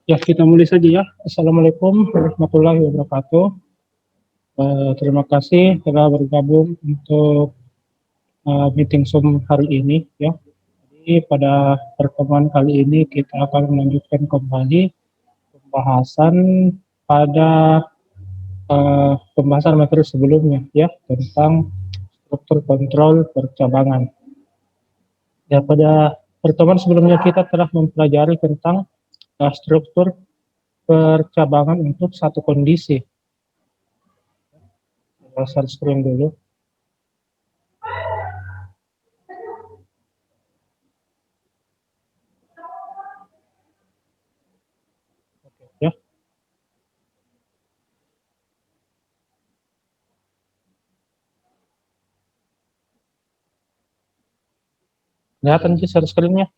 Ya, kita mulai saja ya. Assalamualaikum warahmatullahi wabarakatuh. Terima kasih telah bergabung untuk meeting Zoom hari ini ya. Jadi pada pertemuan kali ini kita akan melanjutkan kembali pembahasan pada pembahasan materi sebelumnya ya tentang struktur kontrol percabangan. Ya, pada pertemuan sebelumnya kita telah mempelajari tentang struktur percabangan untuk satu kondisi. Share screen dulu. Oke, ya. Kelihatan sih share screen-nya.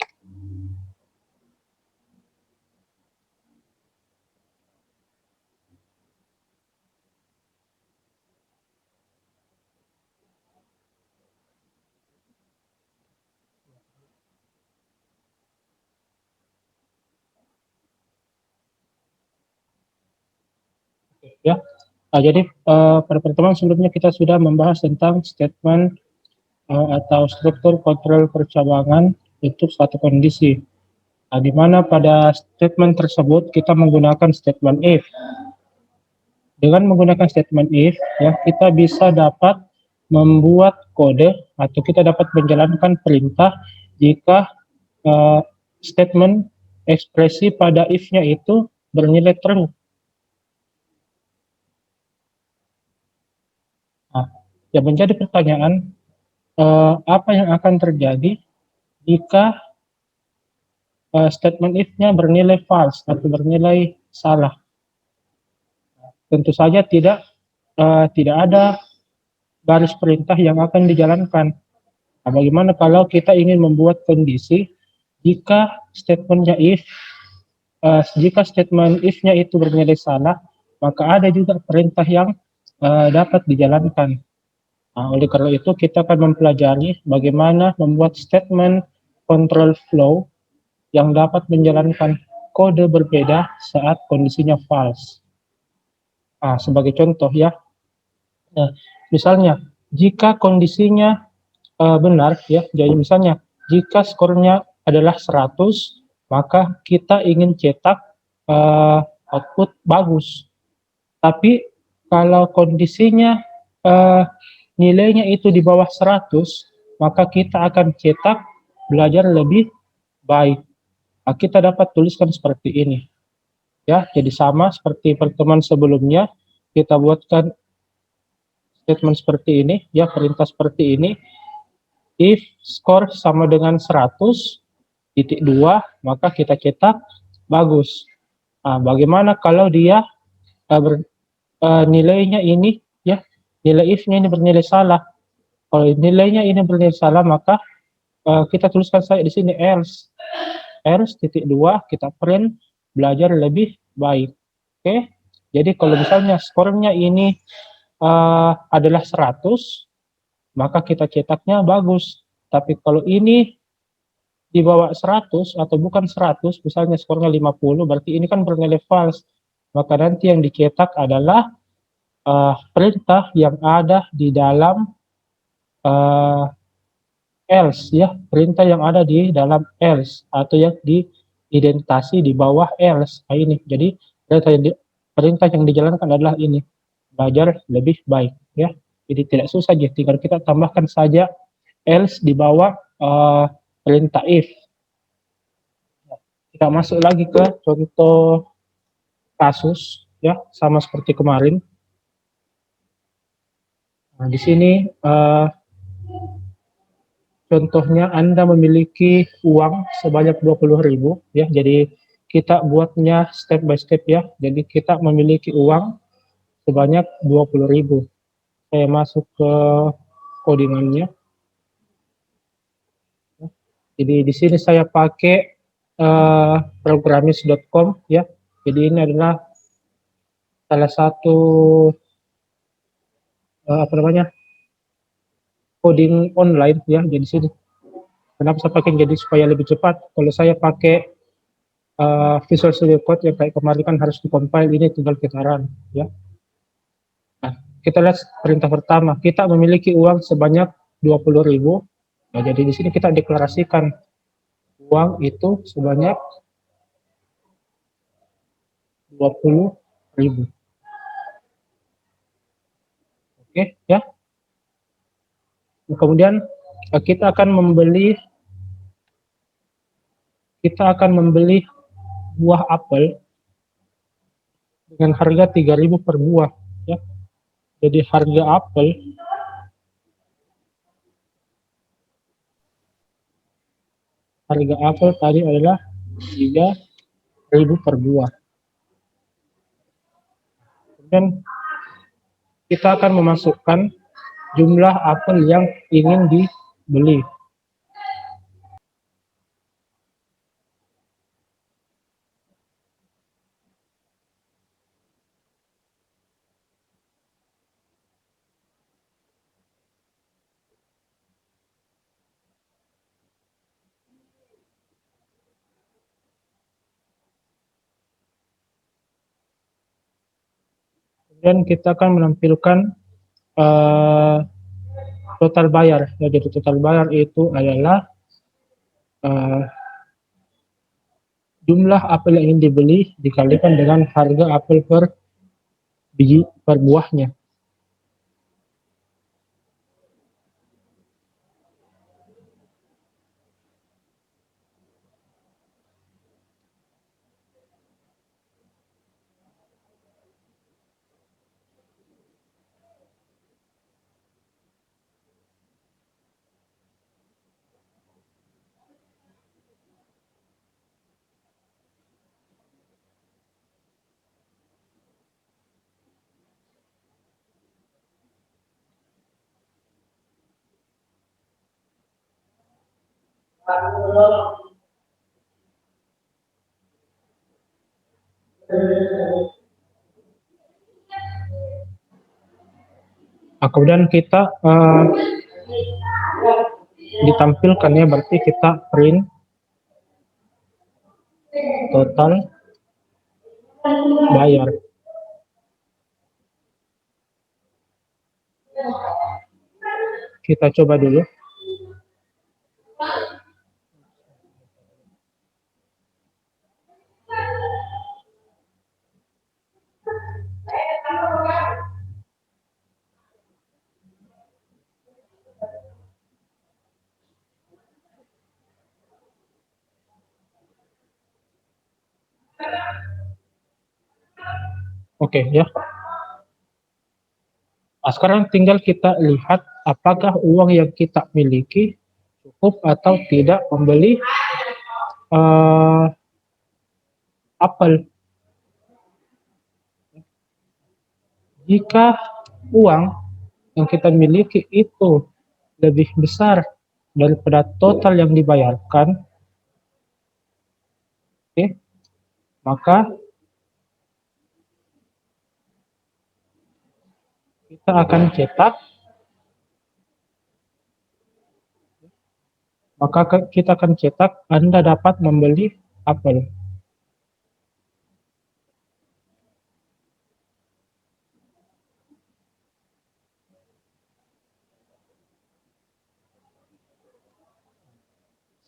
Ya. Jadi pada pertemuan sebelumnya kita sudah membahas tentang statement atau struktur kontrol percabangan untuk suatu kondisi. Di mana pada statement tersebut kita menggunakan statement if. Dengan menggunakan statement if, ya kita bisa dapat membuat kode atau kita dapat menjalankan perintah jika statement ekspresi pada if-nya itu bernilai true. Nah, yang menjadi pertanyaan, apa yang akan terjadi jika statement if-nya bernilai false atau bernilai salah? Tentu saja tidak ada garis perintah yang akan dijalankan. Nah, bagaimana kalau kita ingin membuat kondisi jika statementnya jika statement if-nya itu bernilai salah, maka ada juga perintah yang dapat dijalankan. Nah, oleh karena itu kita akan mempelajari bagaimana membuat statement control flow yang dapat menjalankan kode berbeda saat kondisinya false. Nah, sebagai contoh ya, misalnya jika kondisinya benar ya, jadi misalnya jika skornya adalah 100, maka kita ingin cetak output bagus. Tapi kalau kondisinya nilainya itu di bawah 100, maka kita akan cetak belajar lebih baik. Nah, kita dapat tuliskan seperti ini. Ya, jadi sama seperti pertemuan sebelumnya, kita buatkan statement seperti ini, ya perintah seperti ini. If skor sama dengan 100.2, maka kita cetak bagus. Nah, bagaimana kalau dia nilainya ini ya, nilai if-nya ini bernilai salah. Kalau nilainya ini bernilai salah, maka kita tuliskan saja di sini else. Else.2 kita print belajar lebih baik. Oke. Jadi kalau misalnya skornya ini adalah 100, maka kita cetaknya bagus. Tapi kalau ini di bawah 100 atau bukan 100, misalnya skornya 50, berarti ini kan bernilai false. Maka nanti yang dicetak adalah perintah yang ada di dalam else ya, perintah yang ada di dalam else atau yang diidentasi di bawah else. Nah, ini jadi perintah yang dijalankan adalah ini, belajar lebih baik ya. Jadi tidak susah ya, tinggal kita tambahkan saja else di bawah perintah if. Kita masuk lagi ke contoh kasus ya, sama seperti kemarin. Nah, di sini contohnya Anda memiliki uang sebanyak 20.000 ya. Jadi kita buatnya step by step ya. Jadi kita memiliki uang sebanyak 20.000. Saya masuk ke codingannya. Jadi di sini saya pakai programmis.com ya. Jadi ini adalah salah satu coding online ya. Jadi sini kenapa saya pakai, jadi supaya lebih cepat. Kalau saya pakai Visual Studio Code yang kayak kemarin kan harus dikompil, ini tinggal kita run ya. Nah, kita lihat perintah pertama, kita memiliki uang sebanyak 20.000. Nah, jadi di sini kita deklarasikan uang itu sebanyak 20.000. Oke ya. Nah, kemudian kita akan membeli buah apel dengan harga 3.000 per buah ya. Jadi harga apel tadi adalah 3.000 per buah. Kemudian kita akan memasukkan jumlah apel yang ingin dibeli. Kemudian kita akan menampilkan uh, total bayar. Ya, jadi total bayar itu adalah uh, jumlah apel yang ingin dibeli dikalikan dengan harga apel per biji per buahnya. Nah, kemudian kita ditampilkan ya, berarti kita print total bayar. Kita coba dulu. Oke ya. Nah, sekarang tinggal kita lihat apakah uang yang kita miliki cukup atau tidak membeli apel. Jika uang yang kita miliki itu lebih besar daripada total yang dibayarkan, oke, maka kita akan cetak Anda dapat membeli apel.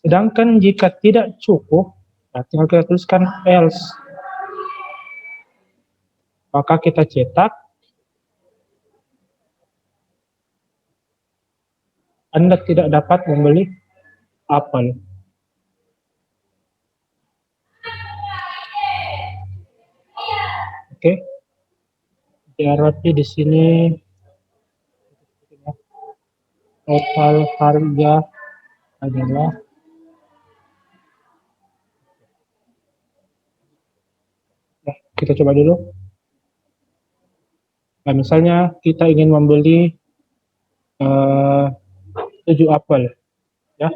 Sedangkan jika tidak cukup, nah tinggal kita tuliskan else. Maka kita cetak Anda tidak dapat membeli apel. Oke. Berarti di sini total harga adalah, nah, kita coba dulu. Nah, misalnya kita ingin membeli 7 apel ya.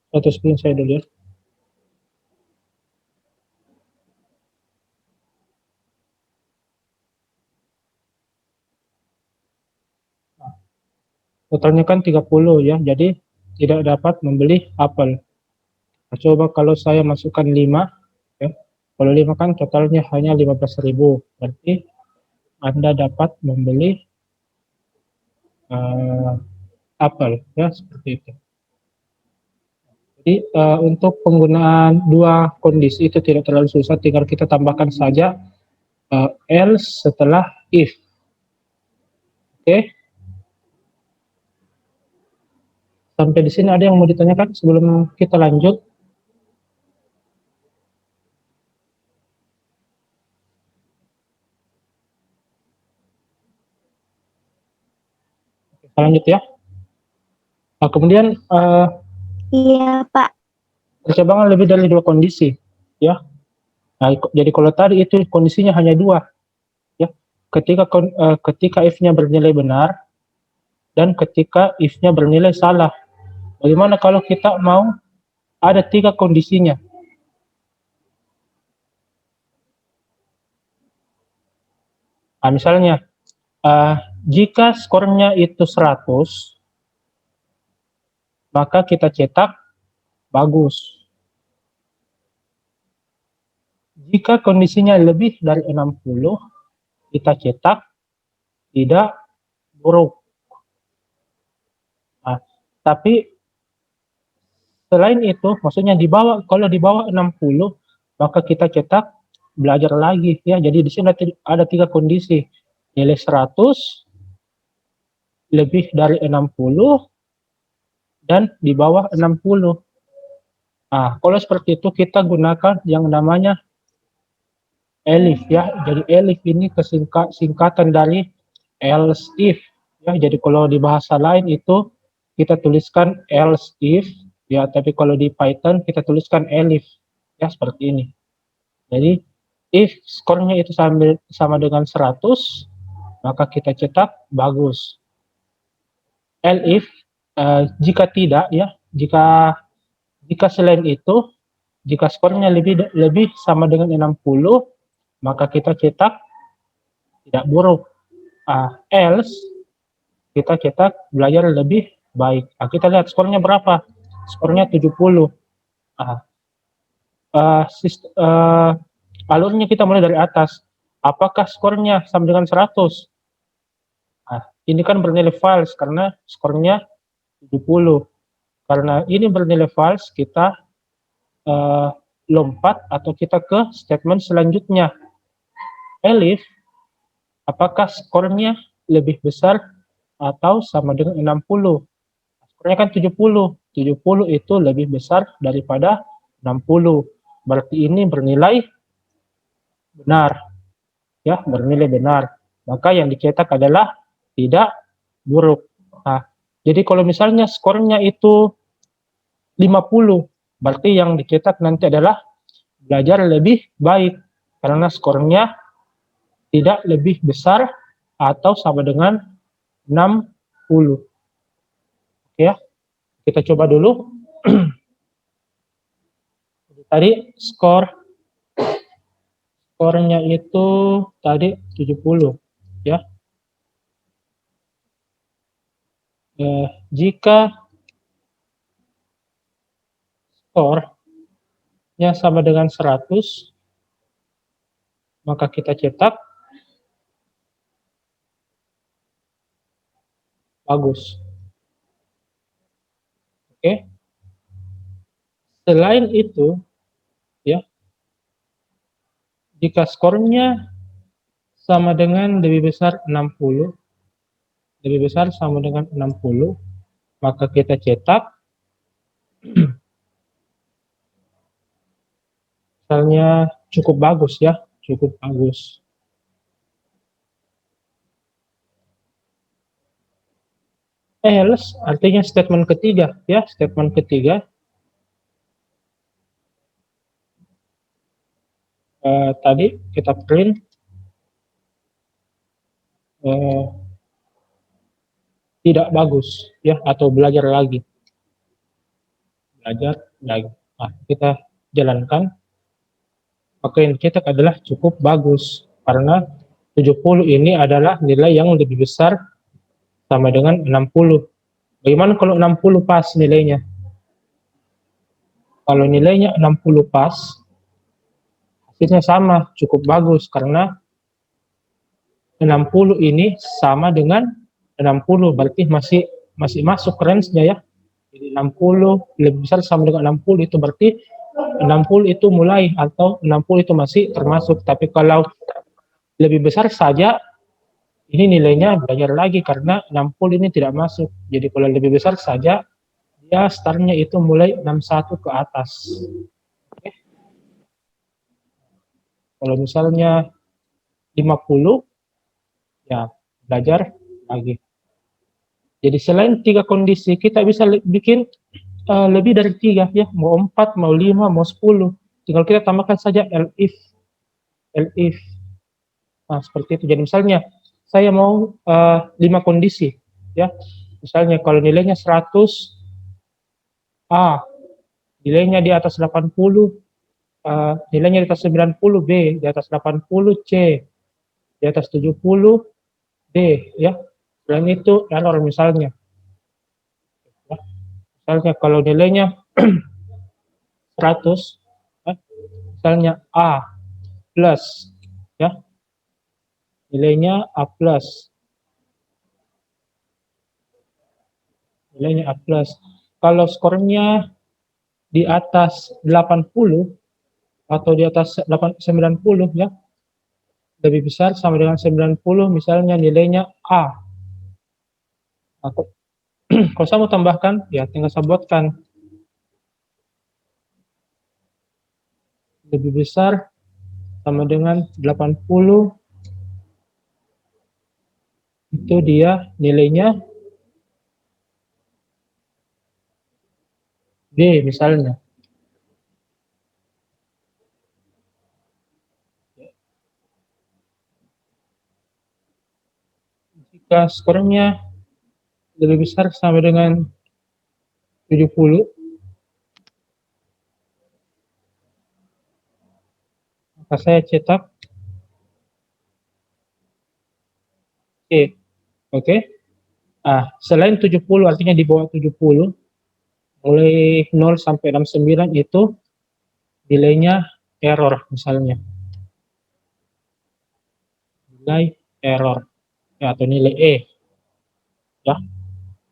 Satu screen saya dulu ya. Totalnya kan 30 ya, jadi tidak dapat membeli apel. Nah, coba kalau saya masukkan 5 ya. Kalau 5 kan totalnya hanya 15.000, berarti Anda dapat membeli uh, apel ya, seperti itu. Jadi untuk penggunaan dua kondisi itu tidak terlalu susah, tinggal kita tambahkan saja else setelah if. Oke. Sampai di sini ada yang mau ditanyakan sebelum kita lanjut? Kita lanjut ya. Nah, kemudian Iya, Pak. percabangan lebih dari dua kondisi ya. Nah, jadi kalau tadi itu kondisinya hanya dua ya. Ketika if-nya bernilai benar dan ketika if-nya bernilai salah. Bagaimana kalau kita mau ada 3 kondisinya? Nah, misalnya jika skornya itu 100, maka kita cetak bagus. Jika kondisinya lebih dari 60, kita cetak tidak buruk. Nah, tapi selain itu, maksudnya kalau di bawah 60, maka kita cetak belajar lagi ya. Jadi di sini ada 3 kondisi. Nilai 100, lebih dari 60, dan di bawah 60. Nah, kalau seperti itu kita gunakan yang namanya elif ya. Jadi elif ini singkatan dari else if ya. Jadi kalau di bahasa lain itu kita tuliskan else if ya, tapi kalau di Python kita tuliskan elif ya, seperti ini. Jadi if skornya itu sama dengan 100, maka kita cetak bagus. Elif jika tidak ya, jika selain itu, jika skornya lebih sama dengan 60, maka kita cetak tidak buruk. Else kita cetak belajar lebih baik. Nah, kita lihat skornya berapa? Skornya 70. Uh, alurnya kita mulai dari atas. Apakah skornya sama dengan 100? Nah, ini kan bernilai false karena skornya 70. Karena ini bernilai false, kita lompat atau kita ke statement selanjutnya. Elif, apakah skornya lebih besar atau sama dengan 60? Skornya kan 70. 70 itu lebih besar daripada 60. Berarti ini bernilai benar. Ya, bernilai benar. Maka yang dicetak adalah tidak buruk. Nah, jadi kalau misalnya skornya itu 50, berarti yang dicetak nanti adalah belajar lebih baik karena skornya tidak lebih besar atau sama dengan 60. Oke ya, kita coba dulu. Tadi skornya itu tadi 70 ya. Jika skornya sama dengan 100, maka kita cetak bagus. Oke. Selain itu, ya, jika skornya sama dengan lebih besar 60, lebih besar sama dengan 60, maka kita cetak misalnya cukup bagus ya, cukup bagus. Else artinya statement ketiga ya, statement ketiga. Tadi kita print tidak bagus ya, atau belajar lagi. belajar lagi. Nah, kita jalankan. Maka yang dicetak adalah cukup bagus. Karena 70 ini adalah nilai yang lebih besar sama dengan 60. Bagaimana kalau 60 pas nilainya? Kalau nilainya 60 pas, hasilnya sama, cukup bagus. Karena 60 ini sama dengan 60, berarti masih masuk range-nya ya. Jadi 60 lebih besar sama dengan 60, itu berarti 60 itu mulai atau 60 itu masih termasuk. Tapi kalau lebih besar saja, ini nilainya belajar lagi karena 60 ini tidak masuk. Jadi kalau lebih besar saja, dia startnya itu mulai 61 ke atas. Oke. Kalau misalnya 50, ya belajar lagi. Jadi selain 3 kondisi, kita bisa bikin lebih dari 3 ya, mau 4, mau 5, mau 10. Tinggal kita tambahkan saja elif. Nah, seperti itu. Jadi misalnya saya mau 5 kondisi ya. Misalnya kalau nilainya 100 A, nilainya di atas 80, nilainya di atas 90 B, di atas 80 C, di atas 70 D ya. Selain itu error misalnya. Ya. Misalnya kalau nilainya 100 ya, misalnya A plus ya. Nilainya A plus. Nilainya A plus. Kalau skornya di atas 80 atau di atas 90 ya, lebih besar sama dengan 90, misalnya nilainya A. Atau kalau saya mau tambahkan, ya tinggal saya buatkan lebih besar sama dengan 80, itu dia nilainya B misalnya. Jika skornya lebih besar sama dengan 70, maka saya cetak C. Oke. Nah, selain 70 artinya di bawah 70, mulai 0 sampai 69 itu nilainya error misalnya. Nilai error ya, atau nilai E ya.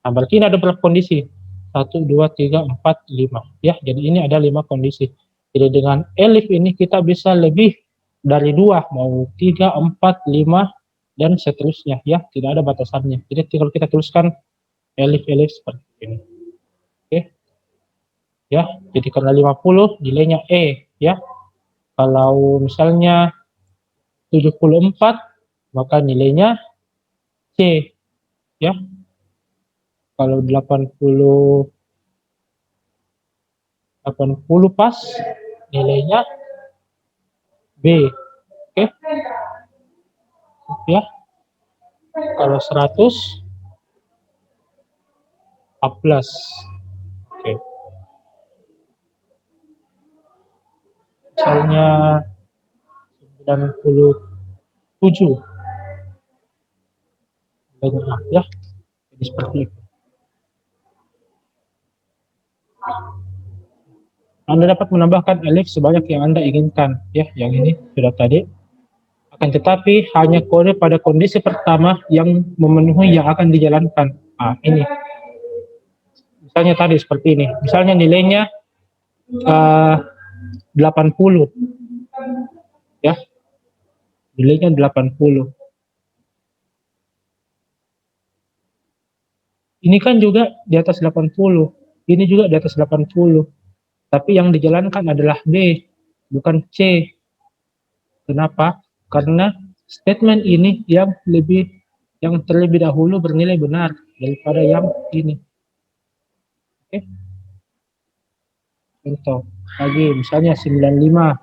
Nah, berarti ini ada berapa kondisi? 1, 2, 3, 4, 5 ya. Jadi ini ada 5 kondisi. Jadi dengan elif ini kita bisa lebih dari 2, mau 3, 4, 5 dan seterusnya ya, tidak ada batasannya. Jadi tinggal kita tuliskan elif seperti ini. Oke. Ya, jadi karena 50 nilainya E ya. Kalau misalnya 74, maka nilainya C ya. Kalau 80 pas, nilainya B. Oke. Ya. Kalau 100 A plus. Oke. Misalnya 97 nilainya A ya. Jadi seperti itu. Anda dapat menambahkan elif sebanyak yang Anda inginkan ya. Yang ini sudah tadi. Akan tetapi hanya kode pada kondisi pertama yang memenuhi yang akan dijalankan. Nah, ini. Misalnya tadi seperti ini. Misalnya nilainya 80 ya. Nilainya 80. Ini kan juga di atas 80. Ini juga di atas 80. Tapi yang dijalankan adalah B, bukan C. Kenapa? Karena statement ini yang terlebih dahulu bernilai benar daripada yang ini. Oke. Contoh lagi misalnya 95.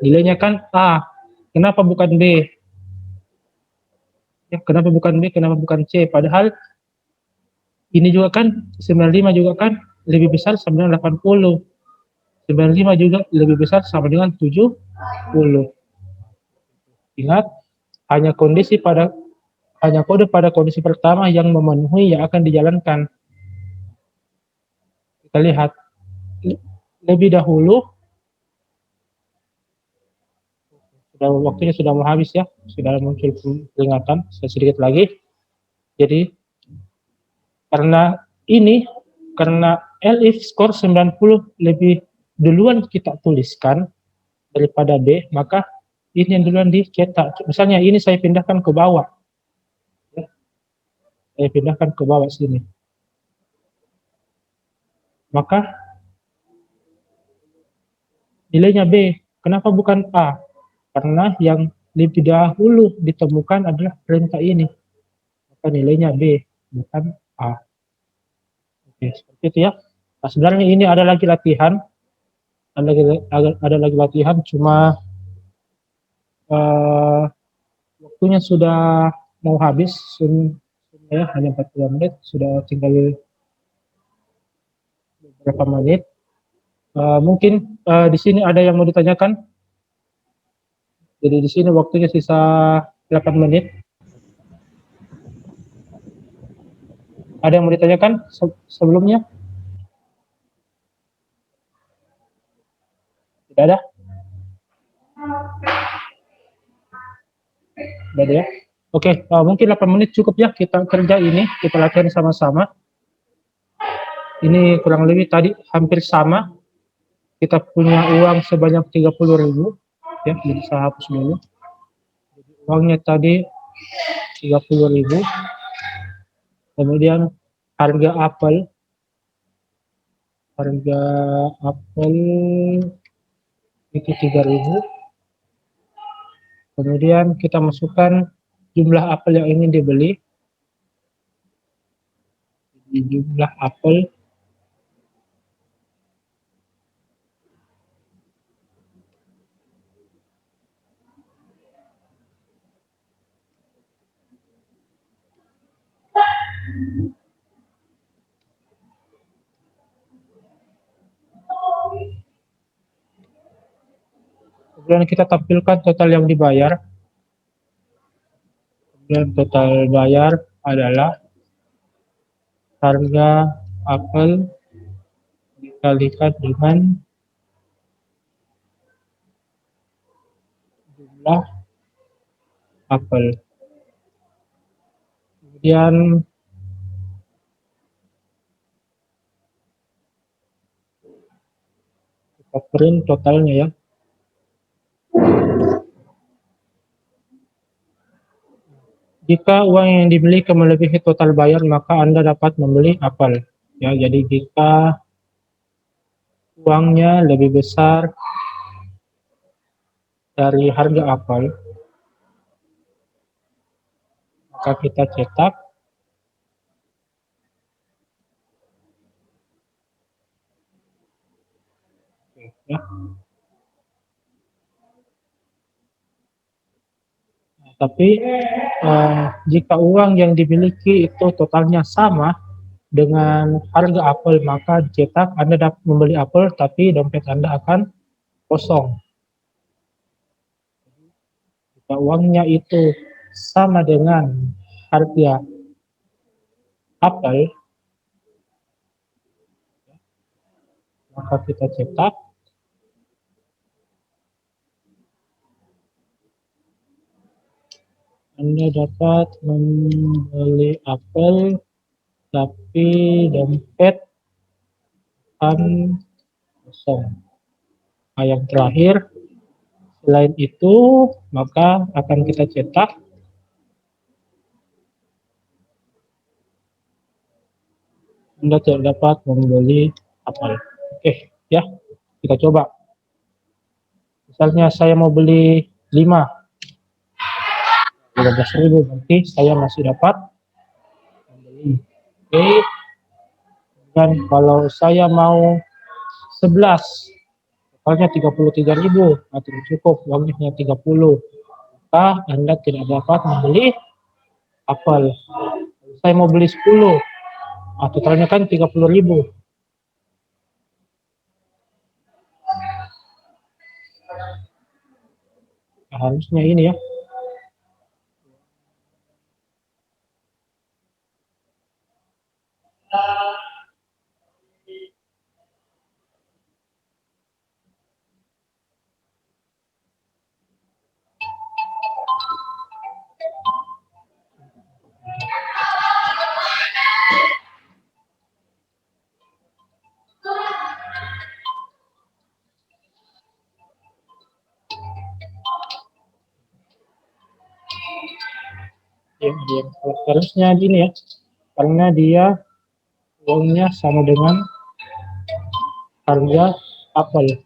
Nilainya kan A. Kenapa bukan B? Ya, kenapa bukan B? Kenapa bukan C? Padahal Ini juga kan 95 juga kan lebih besar sama dengan 80. 95 juga lebih besar sama dengan 70. Ingat, hanya kode pada kondisi pertama yang memenuhi yang akan dijalankan. Kita lihat lebih dahulu, waktunya sudah mau habis ya, sudah muncul peringatan sedikit lagi. Jadi karena elif skor 90 lebih duluan kita tuliskan daripada B, maka ini yang duluan dicetak. Misalnya ini saya pindahkan ke bawah. Saya pindahkan ke bawah sini. Maka nilainya B. Kenapa bukan A? Karena yang lebih dahulu ditemukan adalah perintah ini. Maka nilainya B, bukan A. Oke, seperti itu ya. Nah, sebenarnya ini ada lagi latihan. Ada lagi latihan, cuma waktunya sudah mau habis. Ya, hanya 40 menit. Sudah tinggal beberapa menit. Mungkin di sini ada yang mau ditanyakan. Jadi di sini waktunya sisa 8 menit. Ada yang mau ditanyakan sebelumnya? Tidak ada? Tidak ada ya? Oke, mungkin 8 menit cukup ya kita kerja ini, kita latihan sama-sama. Ini kurang lebih tadi hampir sama. Kita punya uang sebanyak 30.000 ya, jadi saya hapus dulu. Jadi uangnya tadi 30.000. Kemudian harga apel itu 3.000. Kemudian kita masukkan jumlah apel yang ingin dibeli. Jadi jumlah apel kemudian kita tampilkan total yang dibayar. Kemudian total bayar adalah harga apel dikalikan dengan jumlah apel. Kemudian kita print totalnya ya. Jika uang yang dibeli melebihi total bayar, maka Anda dapat membeli apel. Ya, jadi jika uangnya lebih besar dari harga apel, maka kita cetak ya. Tapi jika uang yang dimiliki itu totalnya sama dengan harga apel, maka cetak Anda dapat membeli apel, tapi dompet Anda akan kosong. Jika uangnya itu sama dengan harga apel, maka kita cetak Anda dapat membeli apel, tapi dompet akan kosong. Nah, yang terakhir, selain itu, maka akan kita cetak Anda tidak dapat membeli apel. Oke, ya, kita coba. Misalnya saya mau beli 15.000, berarti saya masih dapat membeli. Oke, dan kalau saya mau 11, totalnya 33.000, atau cukup uangnya hanya 30, maka Anda tidak dapat membeli apel. Saya mau beli 10, Totalnya kan 30.000. Harusnya ini ya. Ya, harusnya gini ya, karena dia uangnya sama dengan harga apel.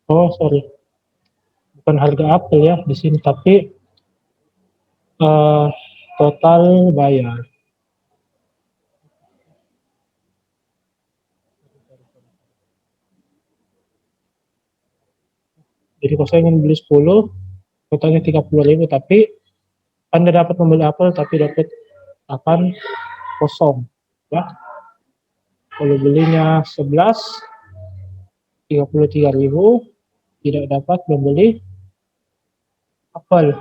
Oh sorry, bukan harga apel ya di sini, tapi eh, total bayar. Jadi kalau saya ingin beli 10, totalnya 30.000, tapi Anda dapat membeli apel tapi dapat akan kosong ya. Kalau belinya 11, 33.000, tidak dapat membeli apel.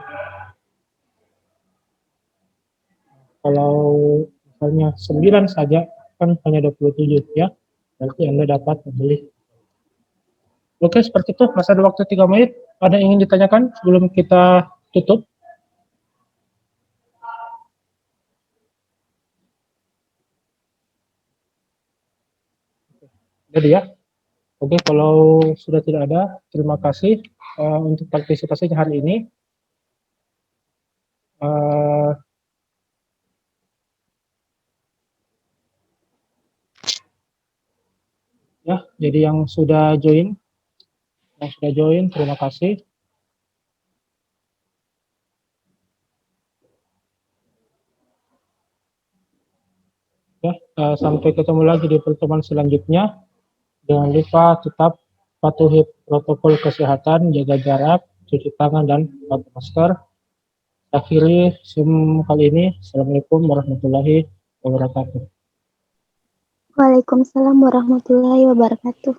Kalau misalnya 9 saja kan hanya 27 ya, berarti Anda dapat membeli. Oke, seperti itu. Masih ada waktu 3 menit. Ada yang ingin ditanyakan sebelum kita tutup? Jadi ya. Oke, kalau sudah tidak ada, terima kasih untuk partisipasinya hari ini. Eh, ya, jadi yang sudah join, terima kasih. Ya, sampai ketemu lagi di pertemuan selanjutnya. Jangan lupa tetap patuhi protokol kesehatan, jaga jarak, cuci tangan, dan pakai masker. Akhiri Zoom kali ini. Assalamualaikum warahmatullahi wabarakatuh. Waalaikumsalam warahmatullahi wabarakatuh.